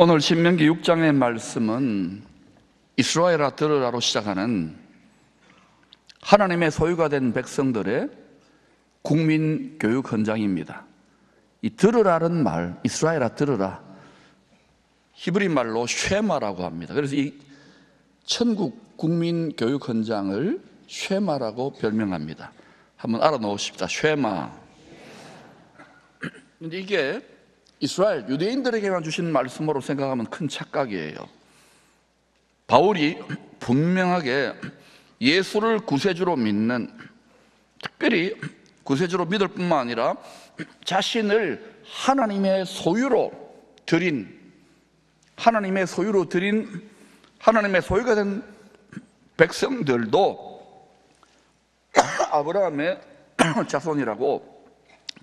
오늘 신명기 6장의 말씀은 이스라엘아 들으라로 시작하는 하나님의 소유가 된 백성들의 국민 교육 현장입니다. 이 들으라는 말, 이스라엘아 들으라, 히브리 말로 쉐마라고 합니다. 그래서 이 천국 국민 교육 현장을 쉐마라고 별명합니다. 한번 알아놓으십시다. 쉐마. 근데 이게 이스라엘 유대인들에게만 주신 말씀으로 생각하면 큰 착각이에요. 바울이 분명하게 예수를 구세주로 믿는, 특별히 구세주로 믿을 뿐만 아니라 자신을 하나님의 소유로 드린 하나님의 소유가 된 백성들도 아브라함의 자손이라고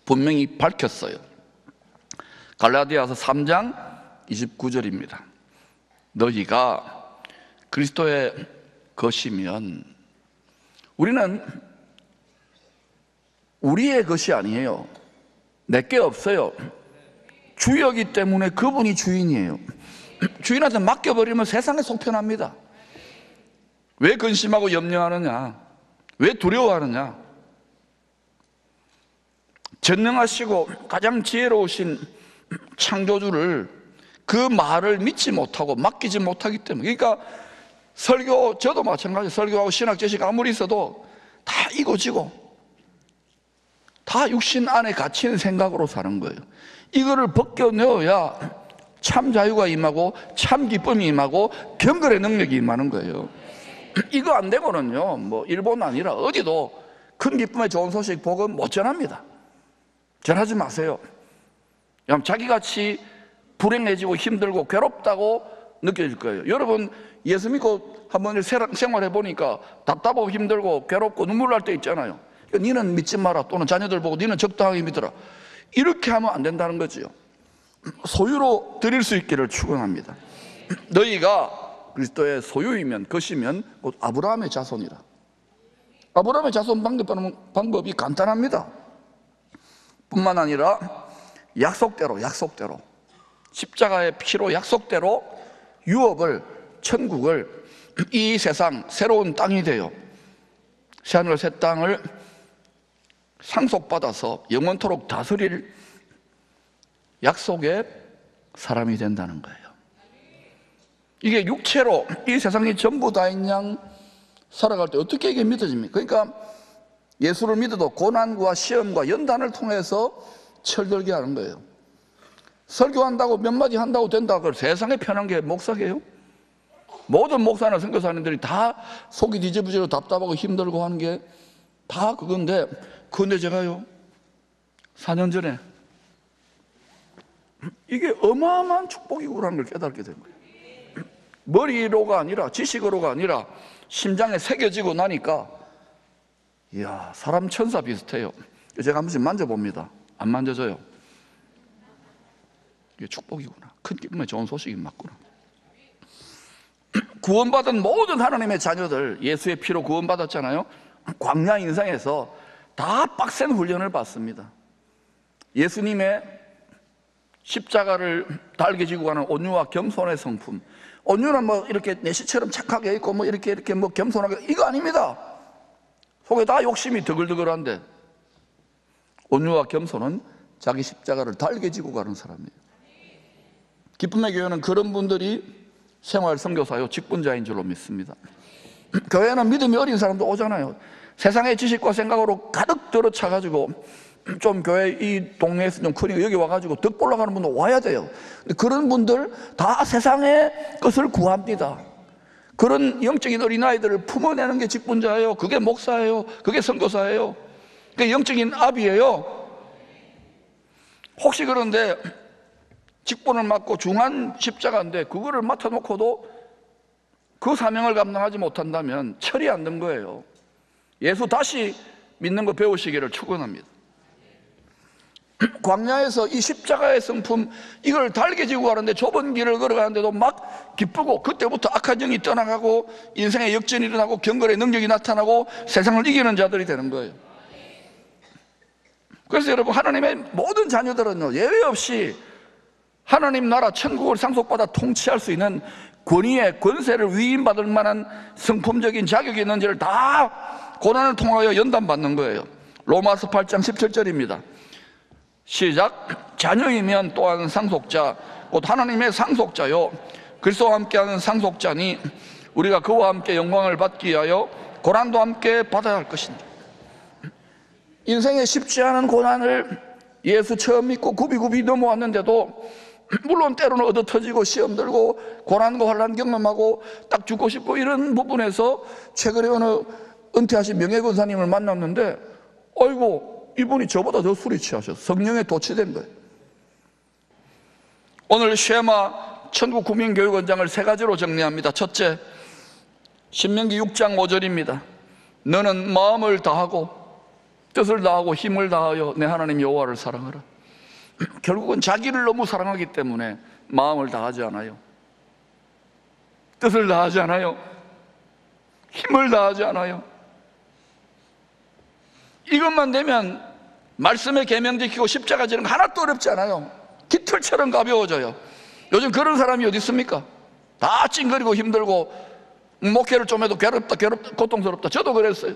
분명히 밝혔어요. 갈라디아서 3장 29절입니다. 너희가 그리스도의 것이면, 우리는 우리의 것이 아니에요. 내게 없어요. 주였기 때문에 그분이 주인이에요. 주인한테 맡겨버리면 세상에 속편합니다. 왜 근심하고 염려하느냐? 왜 두려워하느냐? 전능하시고 가장 지혜로우신 창조주를, 그 말을 믿지 못하고 맡기지 못하기 때문에. 그러니까 설교, 저도 마찬가지, 설교하고 신학 지식 아무리 있어도 다 이고지고 다 육신 안에 갇힌 생각으로 사는 거예요. 이거를 벗겨내어야 참 자유가 임하고 참 기쁨이 임하고 경건의 능력이 임하는 거예요. 이거 안 되고는요, 뭐 일본 아니라 어디도 큰 기쁨의 좋은 소식, 복음 못 전합니다. 전하지 마세요. 자기같이 불행해지고 힘들고 괴롭다고 느껴질 거예요. 여러분 예수 믿고 한번 생활해 보니까 답답하고 힘들고 괴롭고 눈물 날 때 있잖아요. 니는 믿지 마라, 또는 자녀들 보고 니는 적당하게 믿어라, 이렇게 하면 안 된다는 거죠. 소유로 드릴 수 있기를 축원합니다. 너희가 그리스도의 소유이면, 것이면 곧 아브라함의 자손이라. 아브라함의 자손 방법하는 방법이 간단합니다. 뿐만 아니라 약속대로 십자가의 피로 약속대로 유업을, 천국을, 이 세상 새로운 땅이 되어 새하늘 새 땅을 상속받아서 영원토록 다스릴 약속의 사람이 된다는 거예요. 이게 육체로 이 세상이 전부 다인 양 살아갈 때 어떻게 이게 믿어집니까? 그러니까 예수를 믿어도 고난과 시험과 연단을 통해서 철들게 하는 거예요. 설교한다고 몇 마디 한다고 된다, 그 세상에 편한 게 목사게요? 모든 목사나 선교사님들이 다 속이 뒤집어지고 답답하고 힘들고 하는 게 다 그건데, 그런데 제가요 4년 전에 이게 어마어마한 축복이구라는 걸 깨닫게 된 거예요. 머리로가 아니라, 지식으로가 아니라 심장에 새겨지고 나니까, 이야, 사람 천사 비슷해요. 제가 한 번씩 만져봅니다. 안 만져져요. 이게 축복이구나, 큰 기쁨의 좋은 소식이 맞구나. 구원받은 모든 하나님의 자녀들, 예수의 피로 구원받았잖아요. 광야 인생에서 다 빡센 훈련을 받습니다. 예수님의 십자가를 달게 지고 가는 온유와 겸손의 성품. 온유는 뭐 이렇게 내시처럼 착하게 있고 뭐 이렇게 뭐 겸손하게, 이거 아닙니다. 속에 다 욕심이 드글드글한데, 온유와 겸손은 자기 십자가를 달게 지고 가는 사람이에요. 기쁨의 교회는 그런 분들이 생활 선교사요, 직분자인 줄로 믿습니다. 교회는 믿음이 어린 사람도 오잖아요. 세상의 지식과 생각으로 가득 들어차가지고 좀 교회 이 동네에서 좀 크니까 여기 와가지고 덕 올라가는 분도 와야 돼요. 근데 그런 분들 다 세상의 것을 구합니다. 그런 영적인 어린아이들을 품어내는 게 직분자예요. 그게 목사예요. 그게 선교사예요. 그게 영적인 아비예요. 혹시 그런데 직분을 맡고 중한 십자가인데 그거를 맡아놓고도 그 사명을 감당하지 못한다면 철이 안 든 거예요. 예수 다시 믿는 거 배우시기를 축원합니다. 광야에서 이 십자가의 성품 이걸 달게 지고 가는데 좁은 길을 걸어가는데도 막 기쁘고, 그때부터 악한 영이 떠나가고 인생의 역전이 일어나고 경건의 능력이 나타나고 세상을 이기는 자들이 되는 거예요. 그래서 여러분, 하나님의 모든 자녀들은요, 예외 없이 하나님 나라 천국을 상속받아 통치할 수 있는 권위의 권세를 위임받을 만한 성품적인 자격이 있는지를 다 고난을 통하여 연단받는 거예요. 로마서 8장 17절입니다 시작. 자녀이면 또한 상속자 곧 하나님의 상속자요 그리스도와 함께하는 상속자니 우리가 그와 함께 영광을 받기 위하여 고난도 함께 받아야 할 것입니다. 인생에 쉽지 않은 고난을 예수 처음 믿고 굽이굽이 넘어왔는데도, 물론 때로는 얻어터지고 시험 들고 고난과 환난 경험하고 딱 죽고 싶고 이런 부분에서 최근에 어느 은퇴하신 명예권사님을 만났는데, 어이구, 이분이 저보다 더 술이 취하셔서 성령에 도취된 거예요. 오늘 쉐마 천국 국민교육원장을 세 가지로 정리합니다. 첫째, 신명기 6장 5절입니다 너는 마음을 다하고 뜻을 다하고 힘을 다하여 내 하나님 여호와를 사랑하라. 결국은 자기를 너무 사랑하기 때문에 마음을 다하지 않아요, 뜻을 다하지 않아요, 힘을 다하지 않아요. 이것만 되면 말씀에 계명 지키고 십자가 지는 거 하나도 어렵지 않아요. 깃털처럼 가벼워져요. 요즘 그런 사람이 어디 있습니까? 다 찡그리고 힘들고 목회를 좀 해도 괴롭다 고통스럽다. 저도 그랬어요.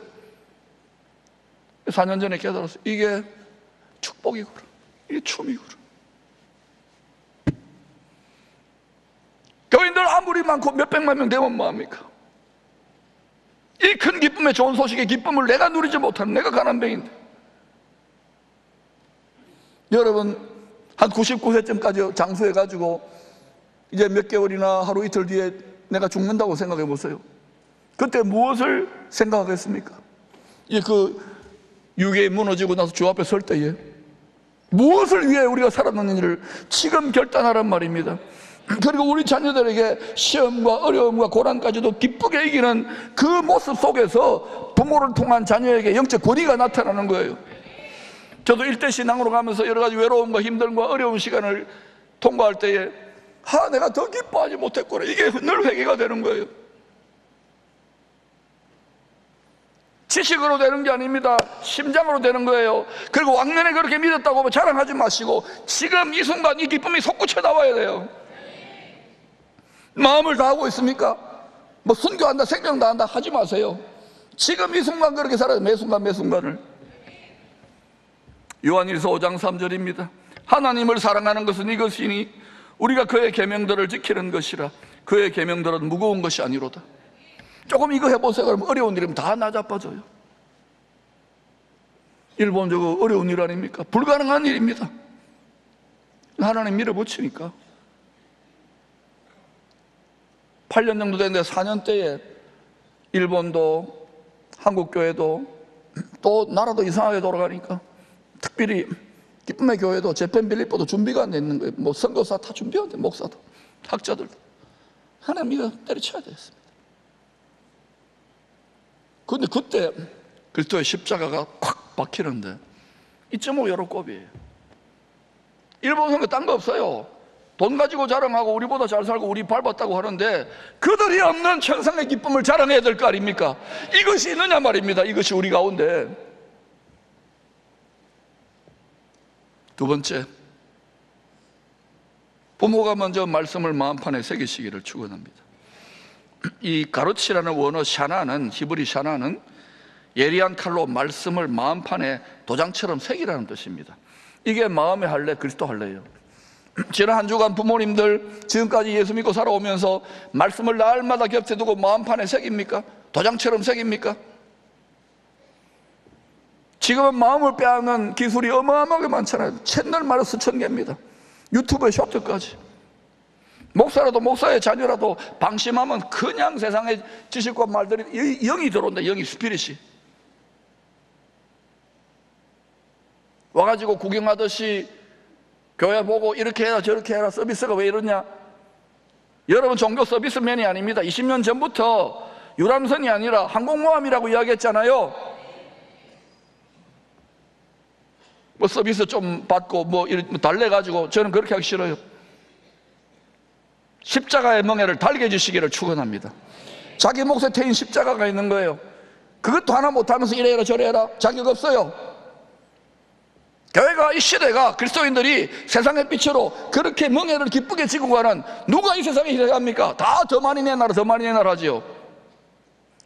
4년 전에 깨달았어요. 이게 축복이구나, 이게 춤이구나. 교인들 아무리 많고 몇백만 명 되면 뭐합니까? 이 큰 기쁨의 좋은 소식의 기쁨을 내가 누리지 못하는, 내가 가난뱅인데. 여러분, 한 99세쯤까지 장수해가지고 이제 몇 개월이나 하루 이틀 뒤에 내가 죽는다고 생각해 보세요. 그때 무엇을 생각하겠습니까? 유괴 무너지고 나서 주 앞에 설 때에 무엇을 위해 우리가 살았는지를 지금 결단하란 말입니다. 그리고 우리 자녀들에게 시험과 어려움과 고난까지도 기쁘게 이기는 그 모습 속에서 부모를 통한 자녀에게 영적 권위가 나타나는 거예요. 저도 일대 신앙으로 가면서 여러 가지 외로움과 힘듦과 어려운 시간을 통과할 때에 내가 더 기뻐하지 못했구나, 이게 늘 회개가 되는 거예요. 지식으로 되는 게 아닙니다. 심장으로 되는 거예요. 그리고 왕년에 그렇게 믿었다고 자랑하지 마시고 지금 이 순간 이 기쁨이 솟구쳐 나와야 돼요. 마음을 다하고 있습니까? 뭐 순교한다, 생명 다한다 하지 마세요. 지금 이 순간 그렇게 살아요. 매 순간 매 순간을. 요한일서 5장 3절입니다 하나님을 사랑하는 것은 이것이니 우리가 그의 계명들을 지키는 것이라. 그의 계명들은 무거운 것이 아니로다. 조금 이거 해보세요. 그러면 어려운 일이면 다 나자빠져요. 일본 저거 어려운 일 아닙니까? 불가능한 일입니다. 하나님 밀어붙이니까. 8년 정도 됐는데 4년 때에 일본도 한국교회도 또 나라도 이상하게 돌아가니까 특별히 기쁨의 교회도 재팬 빌립보도 준비가 안 돼 있는 거예요. 뭐 선교사 다 준비가 안 돼, 목사도 학자들도. 하나님 이거 때려쳐야 되겠습니다. 그런데 그때 그리스도의 십자가가 콱 박히는데 2.5 여로꼽이에요. 일본 선교 딴 거 없어요. 돈 가지고 자랑하고 우리보다 잘 살고 우리 밟았다고 하는데 그들이 없는 천상의 기쁨을 자랑해야 될 거 아닙니까? 이것이 있느냐 말입니다. 이것이 우리 가운데. 두 번째, 부모가 먼저 말씀을 마음판에 새기시기를 축원합니다. 이 가르치라는 원어 샤나는, 히브리 샤나는 예리한 칼로 말씀을 마음판에 도장처럼 새기라는 뜻입니다. 이게 마음의 할례, 그리스도 할례예요. 지난 한 주간 부모님들 지금까지 예수 믿고 살아오면서 말씀을 날마다 곁에 두고 마음판에 새깁니까? 도장처럼 새깁니까? 지금은 마음을 빼앗는 기술이 어마어마하게 많잖아요. 채널마다 수천 개입니다. 유튜브에 쇼트까지. 목사라도 목사의 자녀라도 방심하면 그냥 세상의 지식과 말들이 영이 들어온다. 영이, 스피릿이 와가지고 구경하듯이 교회 보고 이렇게 해라 저렇게 해라. 서비스가 왜 이러냐? 여러분, 종교 서비스맨이 아닙니다. 20년 전부터 유람선이 아니라 항공모함이라고 이야기했잖아요. 뭐 서비스 좀 받고 뭐 달래가지고 저는 그렇게 하기 싫어요. 십자가의 멍에를 달게 해주시기를 축원합니다. 자기 몫에 태인 십자가가 있는 거예요. 그것도 하나 못하면서 이래 해라 저래 해라 자격 없어요. 교회가, 이 시대가, 그리스도인들이 세상의 빛으로 그렇게 멍에를 기쁘게 지고 가는, 누가 이 세상에 희생합니까? 다 더 많이 내놔라 더 많이 내놔라 하지요.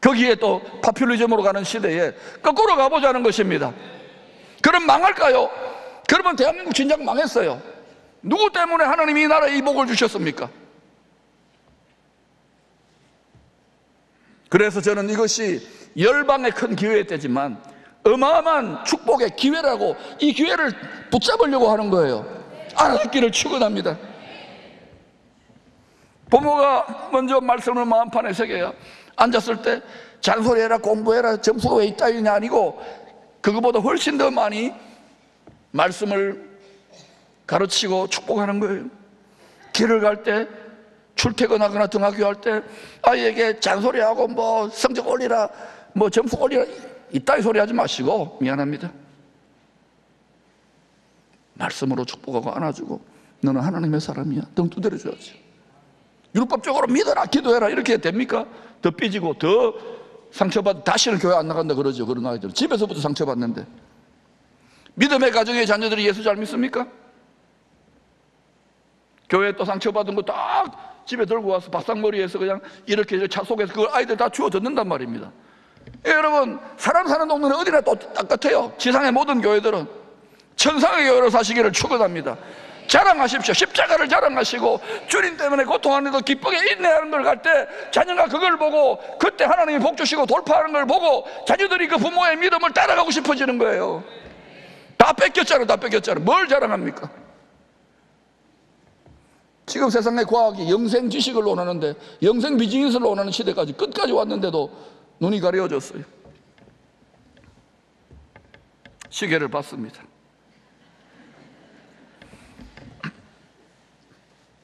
거기에 또 파퓰리즘으로 가는 시대에 거꾸로 가보자는 것입니다. 그럼 망할까요? 그러면 대한민국 진작 망했어요. 누구 때문에 하나님이 이 나라에 이 복을 주셨습니까? 그래서 저는 이것이 열방의 큰 기회의 때지만 어마어마한 축복의 기회라고, 이 기회를 붙잡으려고 하는 거예요. 알아듣기를 축원합니다. 부모가 먼저 말씀을 마음판에 새겨야 앉았을 때 잔소리해라 공부해라 점수가 왜 이따위냐 아니고, 그거보다 훨씬 더 많이 말씀을 가르치고 축복하는 거예요. 길을 갈 때, 출퇴근하거나 등하교할 때 아이에게 잔소리하고 뭐 성적 올리라 뭐 점수 올리라 이따위 소리 하지 마시고, 미안합니다, 말씀으로 축복하고 안아주고, 너는 하나님의 사람이야 등 두드려줘야지. 율법적으로 믿어라 기도해라 이렇게 됩니까? 더 삐지고 더 상처받고 다시는 교회 안 나간다 그러죠. 그런 아이들은 집에서부터 상처받는데. 믿음의 가정의 자녀들이 예수 잘 믿습니까? 교회에 또 상처받은 거 딱 집에 들고 와서 밥상머리에서 그냥 이렇게 차 속에서 그걸 아이들 다 주워 듣는단 말입니다. 여러분, 사람 사는 동네는 어디나 또 똑같아요. 지상의 모든 교회들은 천상의 교회로 사시기를 축원합니다. 자랑하십시오. 십자가를 자랑하시고 주님 때문에 고통하는데도 기쁘게 인내하는 걸 갈 때 자녀가 그걸 보고, 그때 하나님이 복 주시고 돌파하는 걸 보고 자녀들이 그 부모의 믿음을 따라가고 싶어지는 거예요. 다 뺏겼잖아요. 다 뺏겼잖아요. 뭘 자랑합니까? 지금 세상의 과학이 영생 지식을 논하는데, 영생 비즈니스를 논하는 시대까지 끝까지 왔는데도 눈이 가려졌어요. 시계를 봤습니다.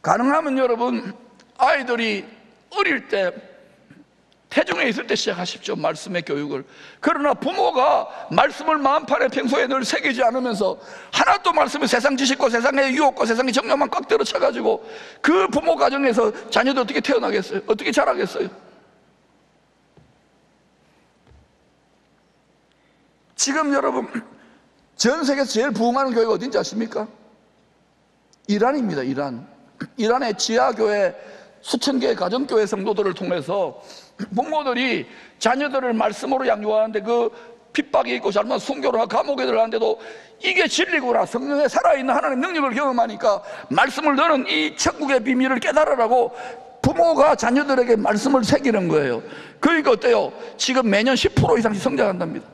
가능하면 여러분, 아이들이 어릴 때 태중에 있을 때 시작하십시오. 말씀의 교육을. 그러나 부모가 말씀을 마음판에 평소에 늘 새기지 않으면서 하나도 말씀이 세상 지식과 세상의 유혹과 세상의 정념만 꽉 들어차가지고 그 부모 가정에서 자녀들 어떻게 태어나겠어요? 어떻게 자라겠어요? 지금 여러분, 전 세계에서 제일 부흥하는 교회가 어딘지 아십니까? 이란입니다. 이란의 지하교회, 수천 개의 가정교회 성도들을 통해서 부모들이 자녀들을 말씀으로 양육하는데 그 핍박이 있고 잘못 순교를 하고 감옥에 들어가는데도 이게 진리구나, 성령의 살아있는 하나님의 능력을 경험하니까 말씀을, 너는 이 천국의 비밀을 깨달으라고 부모가 자녀들에게 말씀을 새기는 거예요. 그러니까 어때요? 지금 매년 10% 이상씩 성장한답니다.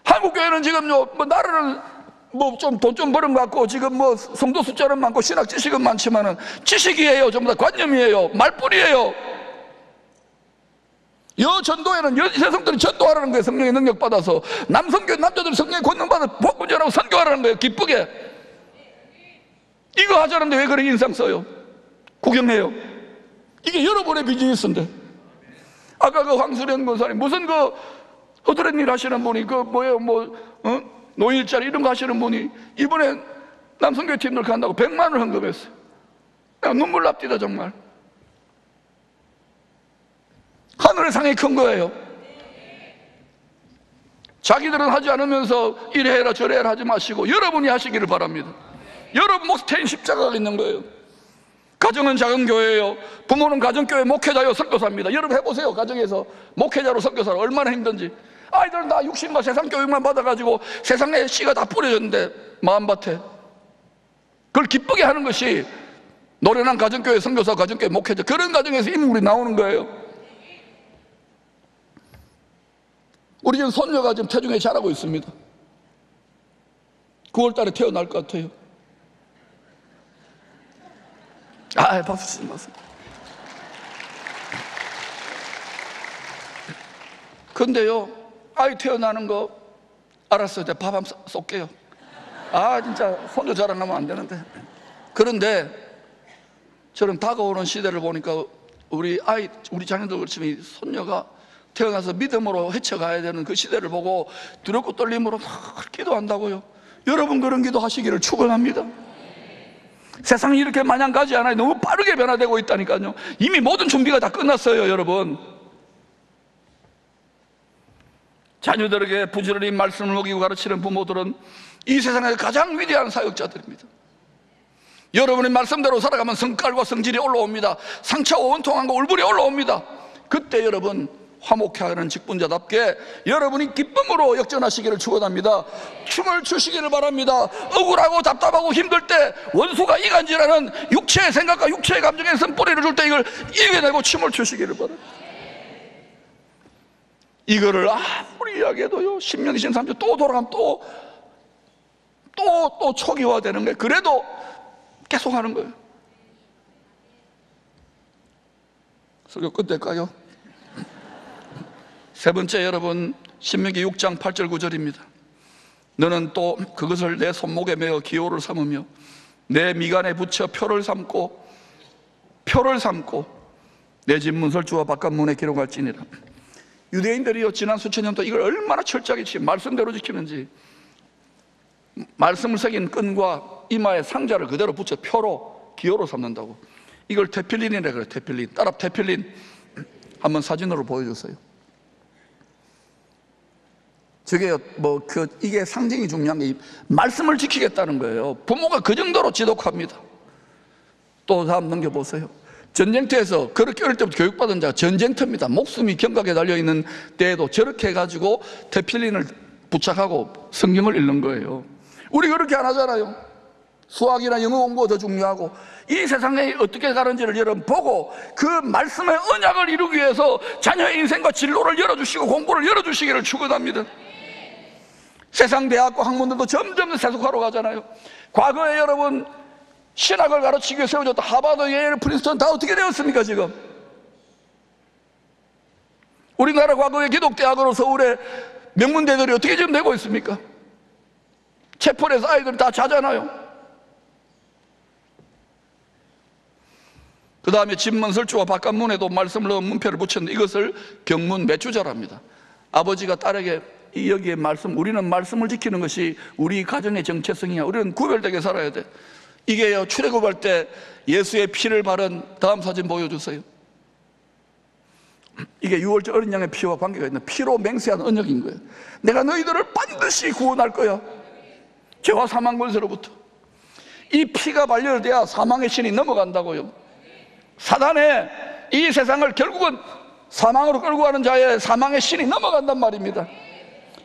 한국 교회는 지금요, 뭐 나라는 뭐 좀 돈 좀 벌은 것 같고 지금 뭐 성도 숫자는 많고 신학 지식은 많지만은 지식이에요. 전부 다 관념이에요. 말뿐이에요. 여전도에는 여성들이 전도하라는 거예요. 성령의 능력 받아서. 남성교회 남자들이 성령의 권능 받아 복음 전하고 선교하라는 거예요. 기쁘게. 이거 하자는데 왜 그렇게 인상 써요? 구경해요. 이게 여러분의 비즈니스인데. 아까 그 황수련 권사님 무슨 그 허드렛 일 하시는 분이 그 뭐예요, 노일자리 이런 거 하시는 분이 이번에 남성교회 팀들 간다고 100만 원을 헌금했어요. 내가 눈물 납디다 정말. 하늘의 상이 큰 거예요. 자기들은 하지 않으면서 이래 해라 저래 해라 하지 마시고 여러분이 하시기를 바랍니다. 여러분 몫에 태인 십자가가 있는 거예요. 가정은 작은 교회예요. 부모는 가정교회 목회자요 선교사입니다. 여러분 해보세요. 가정에서 목회자로 선교사로 얼마나 힘든지. 아이들은 다 육신과 세상 교육만 받아가지고 세상에 씨가 다 뿌려졌는데 마음밭에 그걸 기쁘게 하는 것이 노련한 가정교회 선교사, 가정교회 목회자, 그런 가정에서 인물이 나오는 거예요. 우리 지금 손녀가 지금 태중에 자라고 있습니다. 9월 달에 태어날 것 같아요. 박수 치지 마세요. 근데요, 아이 태어나는 거 알았어요. 내가 밥 한번 쏠게요. 진짜 손녀 자랑하면 안 되는데. 그런데 저는 다가오는 시대를 보니까 우리 자녀들 그렇지만 손녀가 태어나서 믿음으로 헤쳐가야 되는 그 시대를 보고 두렵고 떨림으로 막 기도한다고요. 여러분 그런 기도 하시기를 축원합니다. 세상이 이렇게 마냥 가지 않아요. 너무 빠르게 변화되고 있다니까요. 이미 모든 준비가 다 끝났어요, 여러분. 자녀들에게 부지런히 말씀을 먹이고 가르치는 부모들은 이 세상에서 가장 위대한 사역자들입니다. 여러분의 말씀대로 살아가면 성깔과 성질이 올라옵니다. 상처와 원통함과 울분이 올라옵니다. 그때 여러분 화목해하는 직분자답게 여러분이 기쁨으로 역전하시기를 축원합니다. 춤을 추시기를 바랍니다. 억울하고 답답하고 힘들 때 원수가 이간질하는 육체의 생각과 육체의 감정에 선뿌리를 줄 때 이걸 이겨내고 춤을 추시기를 바랍니다. 이거를 아무리 이야기해도요, 신명기 13절 또 돌아가면 또 초기화되는 거예요. 그래도 계속 하는 거예요. 설교 끝낼까요? 세 번째, 여러분, 신명기 6장 8절 9절입니다. 너는 또 그것을 내 손목에 메어 기호를 삼으며 내 미간에 붙여 표를 삼고 내 집 문설주와 바깥 문에 기록할지니라. 유대인들이요, 지난 수천 년 동안 이걸 얼마나 철저하게 말씀대로 지키는지, 말씀을 새긴 끈과 이마에 상자를 그대로 붙여 표로 기호로 삼는다고. 이걸 테필린이라 그래요. 테필린. 따라 테필린 한번 사진으로 보여주세요. 저게 이게 상징이 중요한 게 말씀을 지키겠다는 거예요. 부모가 그 정도로 지독합니다. 또 다음 넘겨보세요. 전쟁터에서 그렇게 어릴 때부터 교육받은 자가 전쟁터입니다. 목숨이 경각에 달려있는 때에도 저렇게 해가지고 테필린을 부착하고 성경을 읽는 거예요. 우리 그렇게 안 하잖아요. 수학이나 영어 공부가 더 중요하고 이 세상에 어떻게 가는지를 여러분 보고 그 말씀의 언약을 이루기 위해서 자녀의 인생과 진로를 열어주시고 공부를 열어주시기를 축원합니다. 세상 대학과 학문들도 점점 세속화로 가잖아요. 과거에 여러분 신학을 가르치기 위해 세워졌던 하버드, 예일, 프린스턴 다 어떻게 되었습니까 지금? 우리나라 과거의 기독대학으로 서울의 명문대들이 어떻게 지금 되고 있습니까? 채플에서 아이들이 다 자잖아요. 그 다음에 집문설주와 바깥문에도 말씀을 넣은 문패를 붙였는데 이것을 경문 매주자랍니다. 아버지가 딸에게 여기에 우리는 말씀을 지키는 것이 우리 가정의 정체성이야. 우리는 구별되게 살아야 돼. 이게요, 출애굽할 때 예수의 피를 바른 다음 사진 보여주세요. 이게 6월절 어린 양의 피와 관계가 있는 피로 맹세한 언약인 거예요. 내가 너희들을 반드시 구원할 거야. 죄와 사망 권세로부터. 이 피가 발열돼야 사망의 신이 넘어간다고요. 사단의 이 세상을 결국은 사망으로 끌고 가는 자의 사망의 신이 넘어간단 말입니다.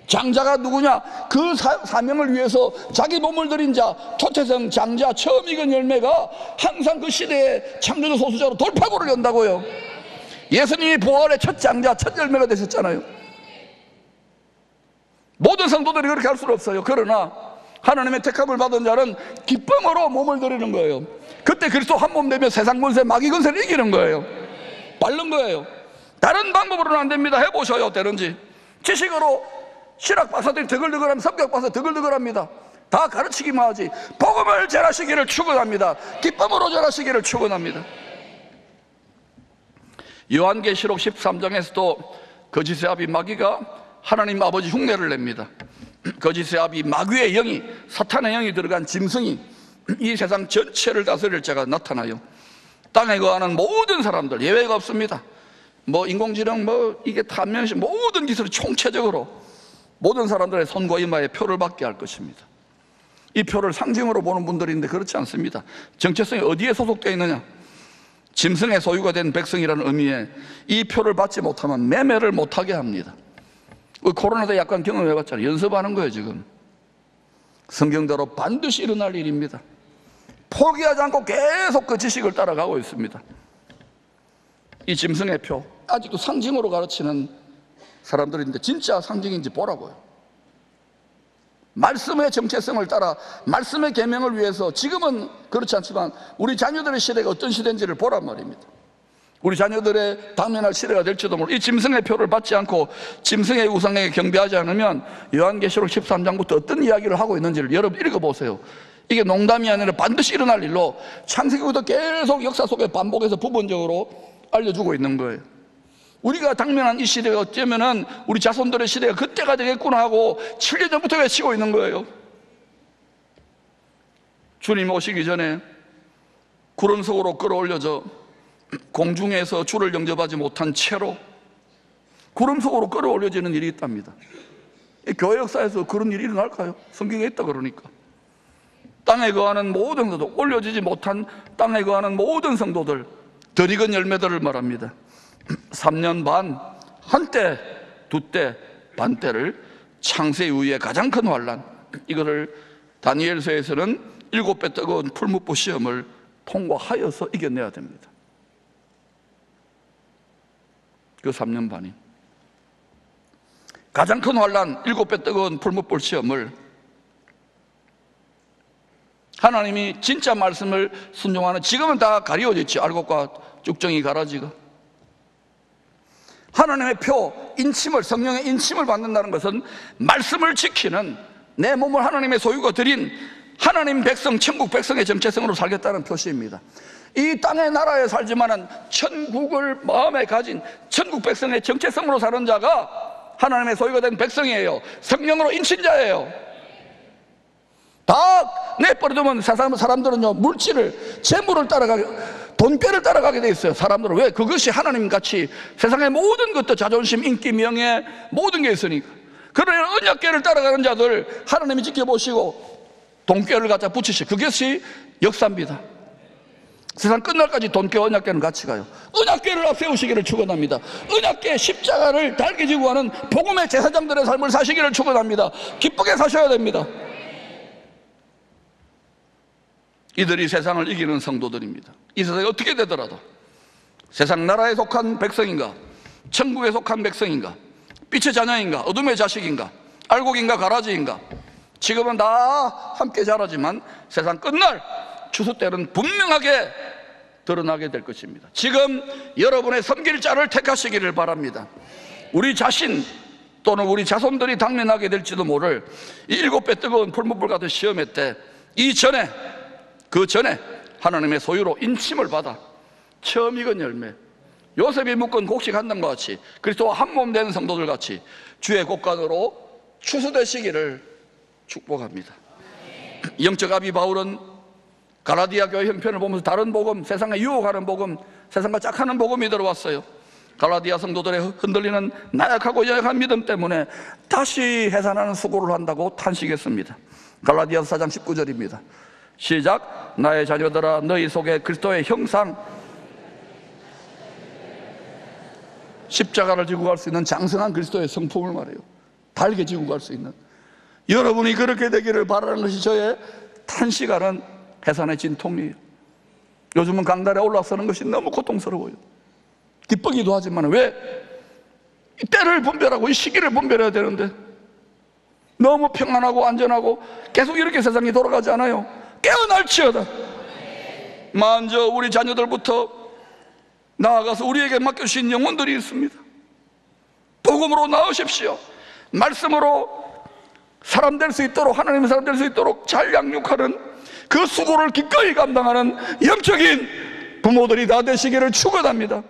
장자가 누구냐? 그 사명을 위해서 자기 몸을 들인 자, 토태성 장자, 처음 익은 열매가 항상 그 시대의 창조주 소수자로 돌파구를 연다고요. 예수님이 부활의 첫 장자, 첫 열매가 되셨잖아요. 모든 성도들이 그렇게 할 수는 없어요. 그러나 하나님의 택함을 받은 자는 기쁨으로 몸을 드리는 거예요. 그때 그리스도 한 몸 되면 세상 권세, 마귀 권세를 이기는 거예요. 바른 거예요. 다른 방법으로는 안 됩니다. 해보셔요. 되는지. 지식으로 신학 박사들이 더글더글하면 성격 박사 더글더글합니다. 다 가르치기만 하지. 복음을 전하시기를 축원합니다. 기쁨으로 전하시기를 축원합니다. 요한계시록 13장에서도 거짓의 아비 마귀가 하나님 아버지 흉내를 냅니다. 거짓의 아비 마귀의 영이, 사탄의 영이 들어간 짐승이 이 세상 전체를 다스릴 자가 나타나요. 땅에 거하는 모든 사람들 예외가 없습니다. 인공지능 이게 탐면식 모든 기술이 총체적으로 모든 사람들의 손과 이마에 표를 받게 할 것입니다. 이 표를 상징으로 보는 분들인데 그렇지 않습니다. 정체성이 어디에 소속되어 있느냐? 짐승의 소유가 된 백성이라는 의미에 이 표를 받지 못하면 매매를 못하게 합니다. 코로나 때 약간 경험해봤잖아요. 연습하는 거예요 지금. 성경대로 반드시 일어날 일입니다. 포기하지 않고 계속 그 지식을 따라가고 있습니다. 이 짐승의 표, 아직도 상징으로 가르치는 사람들인데 진짜 상징인지 보라고요. 말씀의 정체성을 따라 말씀의 계명을 위해서 지금은 그렇지 않지만 우리 자녀들의 시대가 어떤 시대인지를 보란 말입니다. 우리 자녀들의 당면할 시대가 될지도 모르고 이 짐승의 표를 받지 않고 짐승의 우상에게 경배하지 않으면 요한계시록 13장부터 어떤 이야기를 하고 있는지를 여러분 읽어보세요. 이게 농담이 아니라 반드시 일어날 일로 창세기부터 계속 역사 속에 반복해서 부분적으로 알려주고 있는 거예요. 우리가 당면한 이 시대가 어쩌면은 우리 자손들의 시대가 그때가 되겠구나 하고 7년 전부터 외치고 있는 거예요. 주님 오시기 전에 구름 속으로 끌어올려져 공중에서 주를 영접하지 못한 채로 구름 속으로 끌어올려지는 일이 있답니다. 교회 역사에서 그런 일이 일어날까요? 성경에 있다 그러니까. 땅에 거하는 모든 성도들, 올려지지 못한 땅에 거하는 모든 성도들, 덜 익은 열매들을 말합니다. 3년 반, 한때, 두때, 반때를 창세 이후에 가장 큰 환난, 이것을 다니엘서에서는 7배 뜨거운 풀무불 시험을 통과하여서 이겨내야 됩니다. 그 3년 반이 가장 큰 환난, 7배 뜨거운 풀무불 시험을 하나님이 진짜 말씀을 순종하는, 지금은 다 가리워졌지, 알곡과 쭉정이 가라지가. 하나님의 표, 인침을, 성령의 인침을 받는다는 것은 말씀을 지키는, 내 몸을 하나님의 소유가 드린 하나님 백성, 천국 백성의 정체성으로 살겠다는 표시입니다. 이 땅의 나라에 살지만은 천국을 마음에 가진 천국 백성의 정체성으로 사는 자가 하나님의 소유가 된 백성이에요. 성령으로 인친 자예요. 다 내버려두면 사람들은요, 물질을, 재물을 따라가게, 돈꾀를 따라가게 돼 있어요. 사람들은. 왜? 그것이 하나님같이 세상의 모든 것도 자존심, 인기, 명예, 모든 게 있으니까. 그러나 언약궤를 따라가는 자들 하나님이 지켜보시고 돈꾀를 갖다 붙이시고, 그것이 역사입니다. 세상 끝날까지 돈꾀, 언약궤는 같이 가요. 언약궤를 앞세우시기를 축원합니다. 언약궤 십자가를 달게 지고 가는 복음의 제사장들의 삶을 사시기를 축원합니다. 기쁘게 사셔야 됩니다. 이들이 세상을 이기는 성도들입니다. 이 세상이 어떻게 되더라도 세상 나라에 속한 백성인가, 천국에 속한 백성인가, 빛의 자녀인가, 어둠의 자식인가, 알곡인가, 가라지인가, 지금은 다 함께 자라지만 세상 끝날 추수 때는 분명하게 드러나게 될 것입니다. 지금 여러분의 섬길 자를 택하시기를 바랍니다. 우리 자신 또는 우리 자손들이 당면하게 될지도 모를 이 7배 뜨거운 풀무불 같은 시험의 때, 그 전에 하나님의 소유로 인침을 받아 처음 익은 열매, 요셉이 묶은 곡식 한 단과 같이, 그리스도와 한 몸 되는 성도들 같이 주의 곡간으로 추수되시기를 축복합니다. 영적 아비 바울은 갈라디아 교회 형편을 보면서 다른 복음, 세상에 유혹하는 복음, 세상과 짝하는 복음이 들어왔어요. 갈라디아 성도들의 흔들리는 나약하고 연약한 믿음 때문에 다시 해산하는 수고를 한다고 탄식했습니다. 갈라디아서 4장 19절입니다. 시작. 나의 자녀들아, 너희 속에 그리스도의 형상, 십자가를 지고 갈 수 있는 장성한 그리스도의 성품을 말해요. 달게 지고 갈 수 있는. 여러분이 그렇게 되기를 바라는 것이 저의 탄식하는 해산의 진통이에요. 요즘은 강단에 올라서는 것이 너무 고통스러워요. 기쁘기도 하지만 왜? 이 때를 분별하고 이 시기를 분별해야 되는데 너무 평안하고 안전하고 계속 이렇게 세상이 돌아가지 않아요. 깨어날지어다. 먼저 우리 자녀들부터 나아가서 우리에게 맡겨주신 영혼들이 있습니다. 복음으로 나으십시오. 말씀으로 사람 될 수 있도록, 하나님의 사람 될 수 있도록 잘 양육하는, 그 수고를 기꺼이 감당하는 영적인 부모들이 다 되시기를 축원합니다.